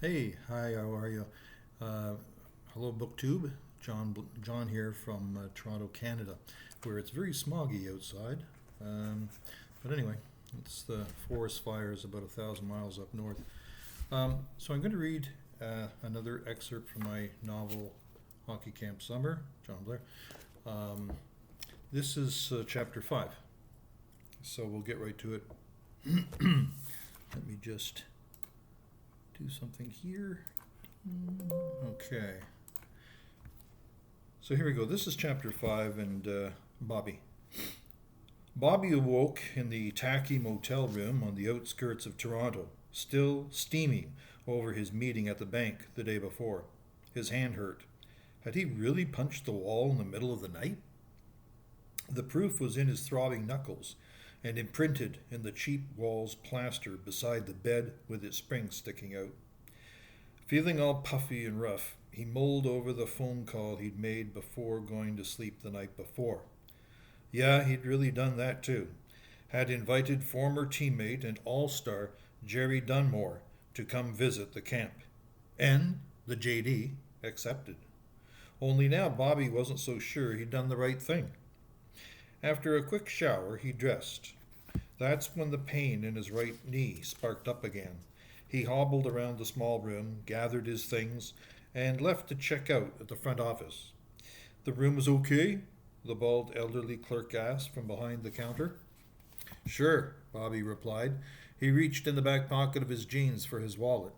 Hey, hi, how are you? Uh, Hello, BookTube. John here from Toronto, Canada, where it's very smoggy outside. Um, but anyway, it's the forest fires about 1,000 miles up north. So I'm going to read another excerpt from my novel Hockey Camp Summer, John Blair. Um, this is chapter 5, so we'll get right to it. Let me just do something here. Okay. So here we go. This is chapter 5 and Bobby. Bobby awoke in the tacky motel room on the outskirts of Toronto, still steaming over his meeting at the bank the day before. His hand hurt. Had he really punched the wall in the middle of the night? The proof was in his throbbing knuckles and imprinted in the cheap wall's plaster beside the bed with its springs sticking out. Feeling all puffy and rough, he mulled over the phone call he'd made before going to sleep the night before. Yeah, he'd really done that too. Had invited former teammate and all-star Jerry Dunmore to come visit the camp. And the JD accepted. Only now Bobby wasn't so sure he'd done the right thing. After a quick shower, he dressed. That's when the pain in his right knee sparked up again. He hobbled around the small room, gathered his things, and left to check out at the front office. The room was okay? The bald elderly clerk asked from behind the counter. Sure, Bobby replied. He reached in the back pocket of his jeans for his wallet.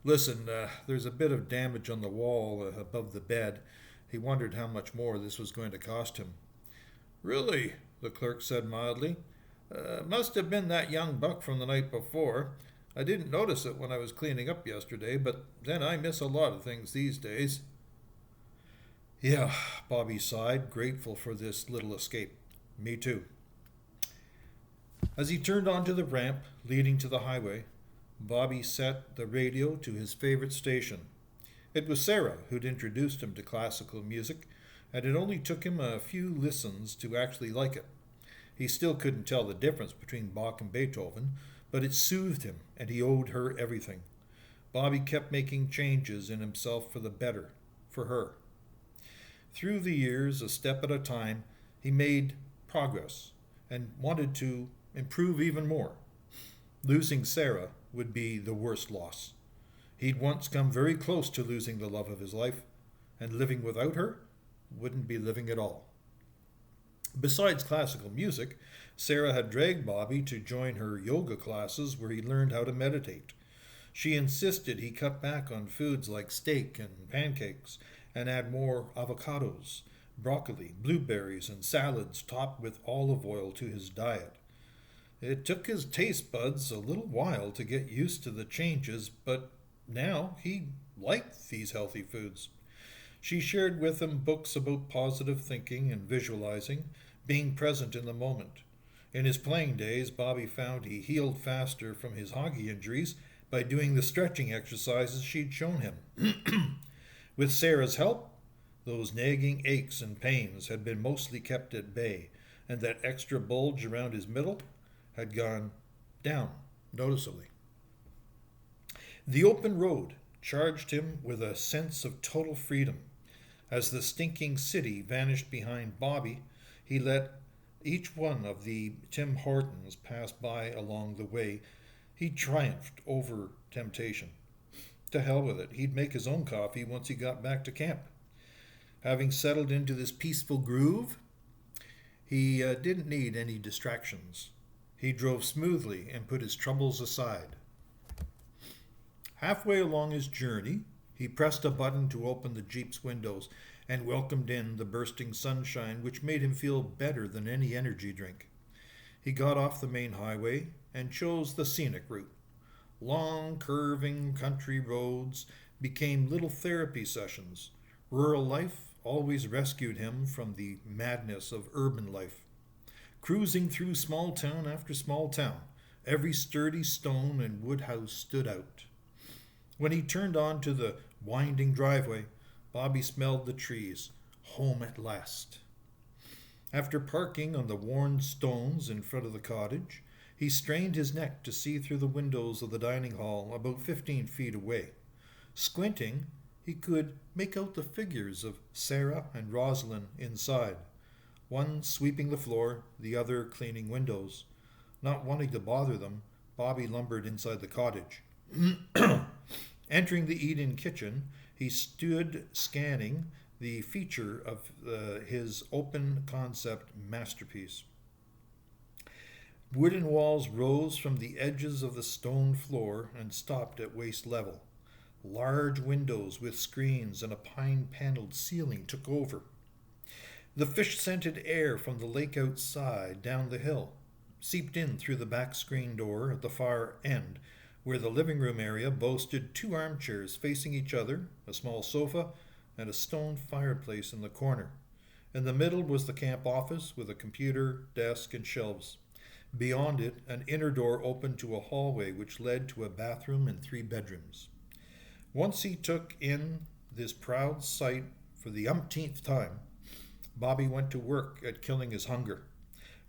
Listen, there's a bit of damage on the wall above the bed. He wondered how much more this was going to cost him. Really? The clerk said mildly. Must have been that young buck from the night before. I didn't notice it when I was cleaning up yesterday, but then I miss a lot of things these days. Yeah, Bobby sighed, grateful for this little escape. Me too. As he turned onto the ramp leading to the highway, Bobby set the radio to his favorite station. It was Sarah who'd introduced him to classical music, and it only took him a few listens to actually like it. He still couldn't tell the difference between Bach and Beethoven, but it soothed him, and he owed her everything. Bobby kept making changes in himself for the better, for her. Through the years, a step at a time, he made progress and wanted to improve even more. Losing Sarah would be the worst loss. He'd once come very close to losing the love of his life, and living without her wouldn't be living at all. Besides classical music, Sarah had dragged Bobby to join her yoga classes where he learned how to meditate. She insisted he cut back on foods like steak and pancakes and add more avocados, broccoli, blueberries, and salads topped with olive oil to his diet. It took his taste buds a little while to get used to the changes, but now he liked these healthy foods. She shared with him books about positive thinking and visualizing, being present in the moment. In his playing days, Bobby found he healed faster from his hockey injuries by doing the stretching exercises she'd shown him. With Sarah's help, those nagging aches and pains had been mostly kept at bay, and that extra bulge around his middle had gone down noticeably. The open road charged him with a sense of total freedom. As the stinking city vanished behind Bobby, he let each one of the Tim Hortons pass by along the way. He triumphed over temptation. To hell with it, he'd make his own coffee once he got back to camp. Having settled into this peaceful groove, he didn't need any distractions. He drove smoothly and put his troubles aside. Halfway along his journey, he pressed a button to open the Jeep's windows and welcomed in the bursting sunshine, which made him feel better than any energy drink. He got off the main highway and chose the scenic route. Long, curving country roads became little therapy sessions. Rural life always rescued him from the madness of urban life. Cruising through small town after small town, every sturdy stone and wood house stood out. When he turned onto the winding driveway, Bobby smelled the trees. Home at last. After parking on the worn stones in front of the cottage, he strained his neck to see through the windows of the dining hall about 15 feet away. Squinting, he could make out the figures of Sarah and Rosalind inside, one sweeping the floor, the other cleaning windows. Not wanting to bother them, Bobby lumbered inside the cottage. Entering the eat-in kitchen, he stood scanning the feature of his open concept masterpiece. Wooden walls rose from the edges of the stone floor and stopped at waist level. Large windows with screens and a pine-paneled ceiling took over. The fish-scented air from the lake outside down the hill seeped in through the back screen door at the far end, where the living room area boasted 2 armchairs facing each other, a small sofa, and a stone fireplace in the corner. In the middle was the camp office with a computer, desk, and shelves. Beyond it, an inner door opened to a hallway which led to a bathroom and 3 bedrooms. Once he took in this proud sight for the umpteenth time, Bobby went to work at killing his hunger.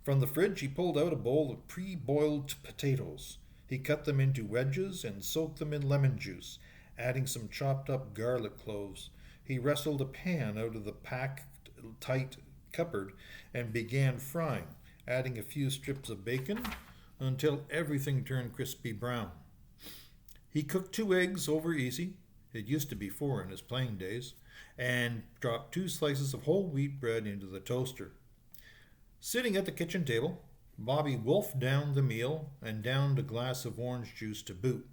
From the fridge, he pulled out a bowl of pre-boiled potatoes. He cut them into wedges and soaked them in lemon juice, adding some chopped up garlic cloves. He wrestled a pan out of the packed tight cupboard and began frying, adding a few strips of bacon until everything turned crispy brown. He cooked 2 eggs over easy, it used to be 4 in his playing days, and dropped 2 slices of whole wheat bread into the toaster. Sitting at the kitchen table, Bobby wolfed down the meal and downed a glass of orange juice to boot.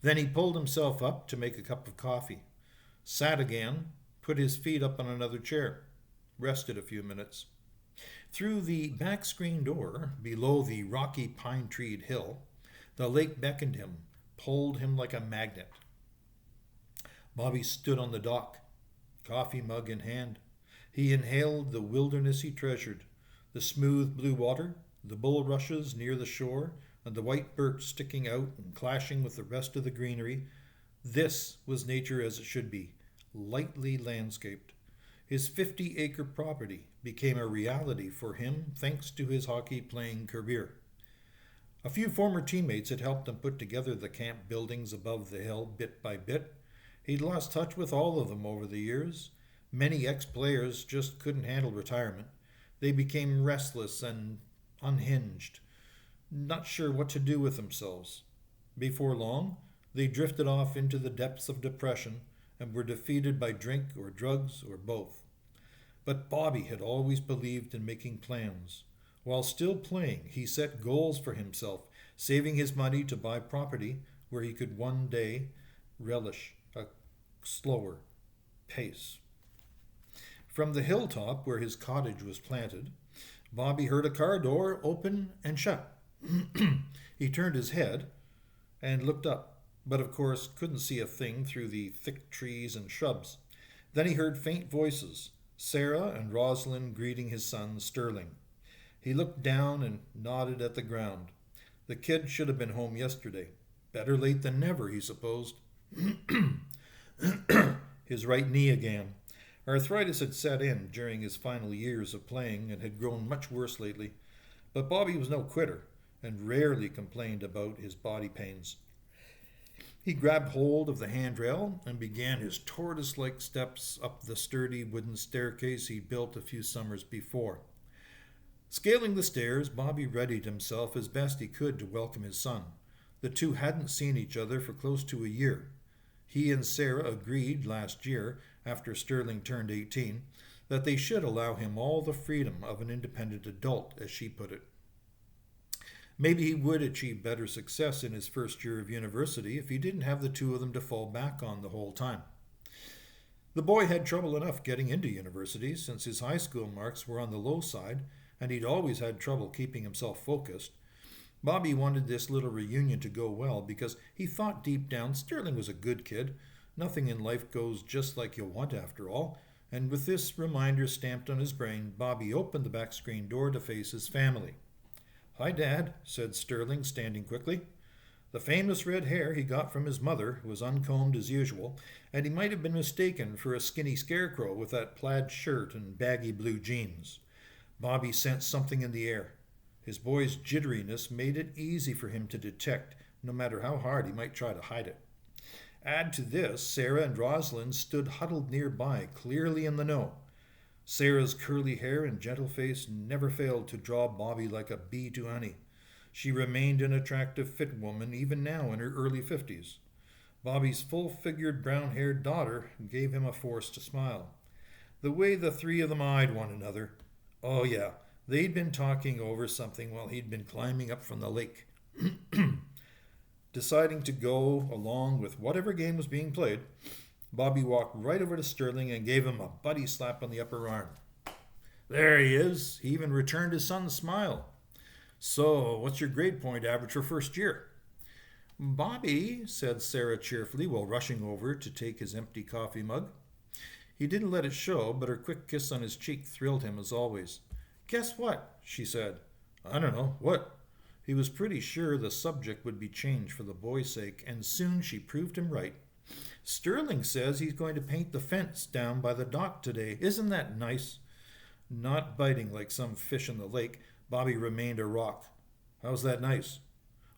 Then he pulled himself up to make a cup of coffee, sat again, put his feet up on another chair, rested a few minutes. Through the back screen door, below the rocky pine-treed hill, the lake beckoned him, pulled him like a magnet. Bobby stood on the dock, coffee mug in hand. He inhaled the wilderness he treasured, the smooth blue water, the bulrushes near the shore, and the white birch sticking out and clashing with the rest of the greenery. This was nature as it should be, lightly landscaped. His 50-acre property became a reality for him thanks to his hockey-playing career. A few former teammates had helped him put together the camp buildings above the hill bit by bit. He'd lost touch with all of them over the years. Many ex-players just couldn't handle retirement. They became restless and unhinged, not sure what to do with themselves. Before long, they drifted off into the depths of depression and were defeated by drink or drugs or both. But Bobby had always believed in making plans. While still playing, he set goals for himself, saving his money to buy property where he could one day relish a slower pace. From the hilltop where his cottage was planted, Bobby heard a car door open and shut. He turned his head and looked up, but of course couldn't see a thing through the thick trees and shrubs. Then he heard faint voices, Sarah and Rosalind greeting his son Sterling. He looked down and nodded at the ground. The kid should have been home yesterday. Better late than never, he supposed. His right knee again. Arthritis had set in during his final years of playing and had grown much worse lately. But Bobby was no quitter and rarely complained about his body pains. He grabbed hold of the handrail and began his tortoise-like steps up the sturdy wooden staircase he built a few summers before. Scaling the stairs, Bobby readied himself as best he could to welcome his son. The two hadn't seen each other for close to a year. He and Sarah agreed last year, after Sterling turned 18, that they should allow him all the freedom of an independent adult, as she put it. Maybe he would achieve better success in his first year of university if he didn't have the two of them to fall back on the whole time. The boy had trouble enough getting into university since his high school marks were on the low side, and he'd always had trouble keeping himself focused. Bobby wanted this little reunion to go well because he thought deep down Sterling was a good kid. Nothing in life goes just like you want after all, and with this reminder stamped on his brain, Bobby opened the back screen door to face his family. "Hi, Dad," said Sterling, standing quickly. The famous red hair he got from his mother was uncombed as usual, and he might have been mistaken for a skinny scarecrow with that plaid shirt and baggy blue jeans. Bobby sensed something in the air. His boy's jitteriness made it easy for him to detect, no matter how hard he might try to hide it. Add to this, Sarah and Rosalind stood huddled nearby, clearly in the know. Sarah's curly hair and gentle face never failed to draw Bobby like a bee to honey. She remained an attractive, fit woman even now in her early 50s. Bobby's full-figured, brown-haired daughter gave him a force to smile. The way the three of them eyed one another. Oh, yeah, they'd been talking over something while he'd been climbing up from the lake. Deciding to go along with whatever game was being played, Bobby walked right over to Sterling and gave him a buddy slap on the upper arm. There he is. He even returned his son's smile. So, what's your grade point average for first year? Bobby, said Sarah cheerfully while rushing over to take his empty coffee mug. He didn't let it show, but her quick kiss on his cheek thrilled him as always. Guess what? She said. I don't know. What? He was pretty sure the subject would be changed for the boy's sake, and soon she proved him right. Sterling says he's going to paint the fence down by the dock today. Isn't that nice? Not biting like some fish in the lake, Bobby remained a rock. How's that nice?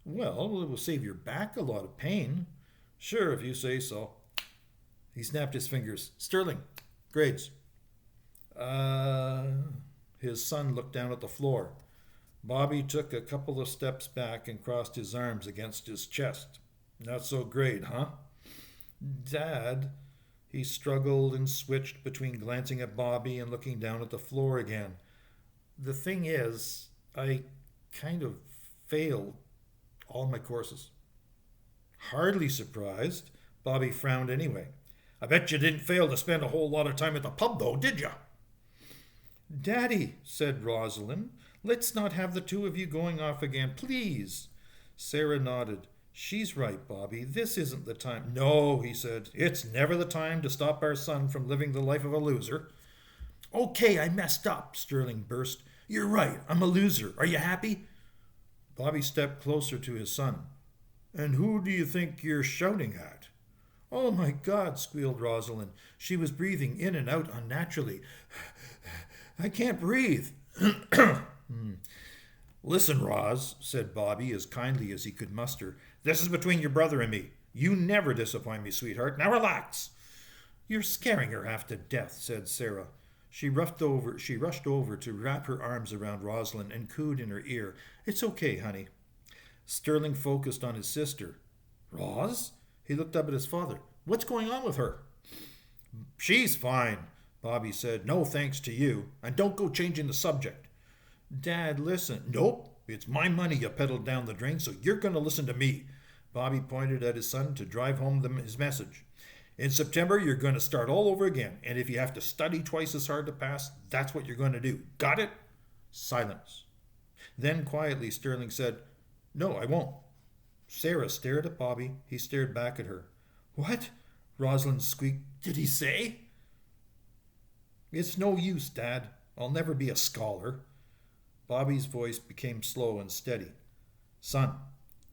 Well, it will save your back a lot of pain. Sure, if you say so. He snapped his fingers. Sterling, grades. His son looked down at the floor. Bobby took a couple of steps back and crossed his arms against his chest. Not so great, huh? Dad, he struggled and switched between glancing at Bobby and looking down at the floor again. The thing is, I kind of failed all my courses. Hardly surprised, Bobby frowned anyway. I bet you didn't fail to spend a whole lot of time at the pub, though, did you? Daddy, said Rosalind, let's not have the two of you going off again, please. Sarah nodded. She's right, Bobby. This isn't the time. No, he said. It's never the time to stop our son from living the life of a loser. Okay, I messed up, Sterling burst. You're right. I'm a loser. Are you happy? Bobby stepped closer to his son. And who do you think you're shouting at? Oh, my God, squealed Rosalind. She was breathing in and out unnaturally. I can't breathe. Listen, Roz, said Bobby as kindly as he could muster. This is between your brother and me. You never disappoint me, sweetheart. Now relax. You're scaring her half to death, said Sarah. She rushed over to wrap her arms around Rosalind and cooed in her ear. It's okay, honey. Sterling focused on his sister. Roz? He looked up at his father. What's going on with her? She's fine, Bobby said. No thanks to you. And don't go changing the subject. Dad, listen. Nope. It's my money you peddled down the drain, so you're going to listen to me. Bobby pointed at his son to drive home his message. In September, you're going to start all over again, and if you have to study twice as hard to pass, that's what you're going to do. Got it? Silence. Then quietly, Sterling said, No, I won't. Sarah stared at Bobby. He stared back at her. What? Rosalind squeaked. Did he say? It's no use, Dad. I'll never be a scholar. Bobby's voice became slow and steady. Son,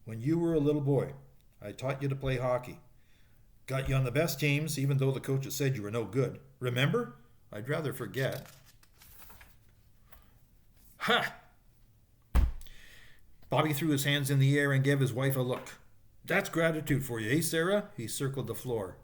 when you were a little boy, I taught you to play hockey. Got you on the best teams, even though the coaches said you were no good. Remember? I'd rather forget. Ha! Bobby threw his hands in the air and gave his wife a look. That's gratitude for you, eh, Sarah? He circled the floor.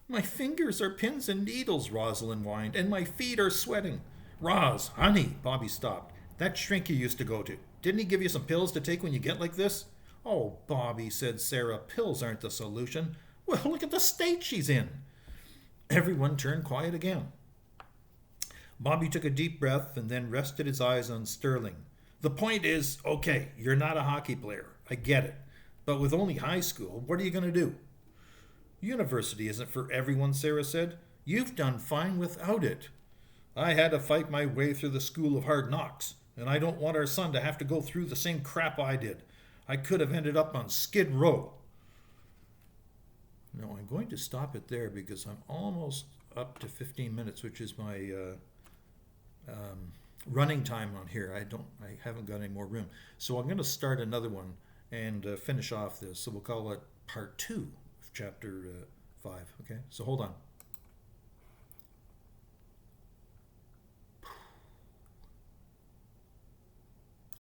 My fingers are pins and needles, Rosalind whined, and my feet are sweating. Roz, honey, Bobby stopped. That shrink you used to go to, didn't he give you some pills to take when you get like this? Oh, Bobby, said Sarah, pills aren't the solution. Well, look at the state she's in. Everyone turned quiet again. Bobby took a deep breath and then rested his eyes on Sterling. The point is, okay, you're not a hockey player. I get it. But with only high school, what are you going to do? University isn't for everyone, Sarah said. You've done fine without it. I had to fight my way through the school of hard knocks, and I don't want our son to have to go through the same crap I did. I could have ended up on Skid Row. No, I'm going to stop it there because I'm almost up to 15 minutes, which is my running time on here. I haven't got any more room. So I'm going to start another one and finish off this. So we'll call it part 2 of chapter 5. Okay, so hold on.